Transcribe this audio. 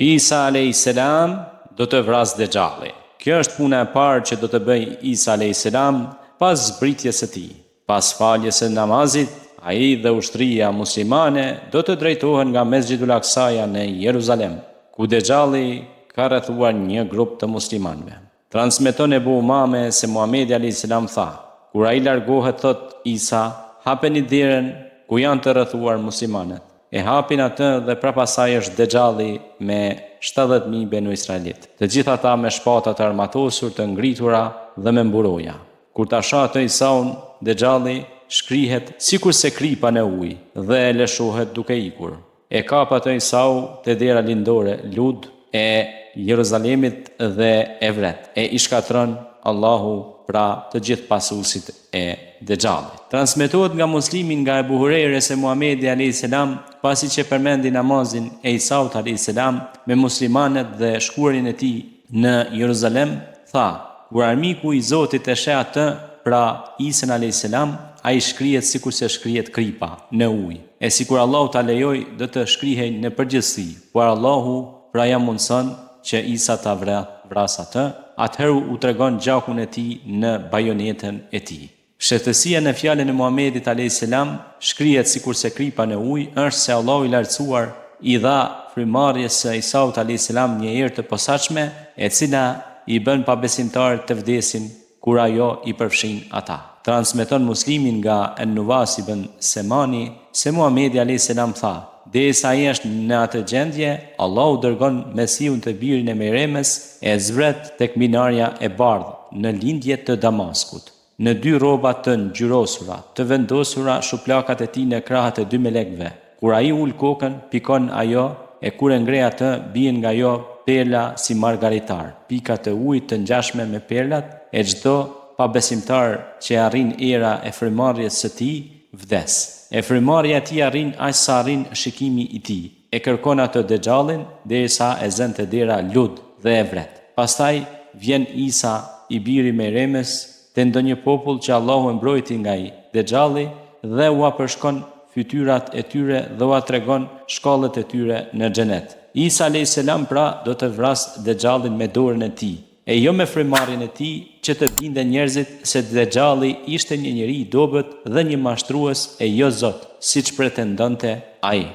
Isa a.s. do të vras Dexhalli. Kjo është puna e parë që do të bëj Isa a.s. pas zbritjes së tij. Pas faljes së namazit, ai dhe ushtria muslimane do të drejtohen nga Mesxhidul Aksaja në Jeruzalem, ku Dexhalli ka rrethuar një grup të muslimanëve. Transmeton Ebu Umame se Muhamedi a.s. tha: kur ai largohet, thot Isa, hapeni derën ku janë të rrethuar muslimanët. E hapin atë dhe prapasaj është Dexhalli me 70.000 benu Israelit, të gjitha ata me shpatat të armatosur, të ngritura dhe me mburoja. Kur ta shoh atë Isaun, Dexhalli shkrihet sikur se kripa në ujë dhe e lëshohet duke ikur. E kap atë Isau te dera lindore Lud e Jeruzalemit dhe e vret. E i shkatron Allahu pra të gjithë pasuesit e Dexhallit. Transmetohet nga Muslimin nga Ebu Hurajre se Muhamedi a.s. pasi që përmendi namazin e Isaut a.s. me muslimanët dhe shkuarin e tij në Jeruzalem, tha: kur armiku i Zotit e sheh atë, pra Isën a.s., ai shkrihet sikur se shkrihet kripa në ujë, e sikur Allahu ta lejoj do të shkrihej në përgjithësi, por Allahu pra ja mundson që Isa ta vras atë. Atëherë u tregon gjakun e tij në bajonetën e tij. Shtesësia në fjalën e Muhamedit a.s. shkrihet sikur se kripa në ujë është se Allahu i lartësuar i dha frymarrjes së Isaut a.s. një erë të posaçme, e cila i bën pabesimtar të vdesin kur ajo i përfshin ata. Transmeton Muslimin nga En-Nuwas ibn Semani se Muhamedi a.s. tha: derisa ai është në atë gjendje, Allahu dërgon Mesiun të birin e Meremës, e zbret tek minarja e bardhë në lindje të Damaskut, në 2 rroba të ngjyrosura, të vendosura shuplakat e tij në krahët e 2 melekëve. Kur ai ul kokën, pikon ajo, e kur e ngre atë, bien nga ajo perla si margaritar, pika të ujit të ngjashme me perlat, e çdo pabesimtar që arrin era e frymarrjes së tij vdes. E frymarrja e tij arrin aq sa arrin shikimi i tij. E kërkon atë Dexhallin derisa e zën te dera Lud dhe e vret. Pastaj vjen Isa i biri Meremës te ndonjë popull që Allahu e mbrojti nga ai Dexhalli dhe ua përshkon fytyrat e tyre dhe ua tregon shkallët e tyre në xhenet. Isa a.s. pra do të vras Dexhallin me dorën e tij, e jo me frymarrjen e tij, që të binde njerëzit se Dexhalli ishte një njeri i dobët dhe një mashtrues e jo Zot, siç pretendonte ai.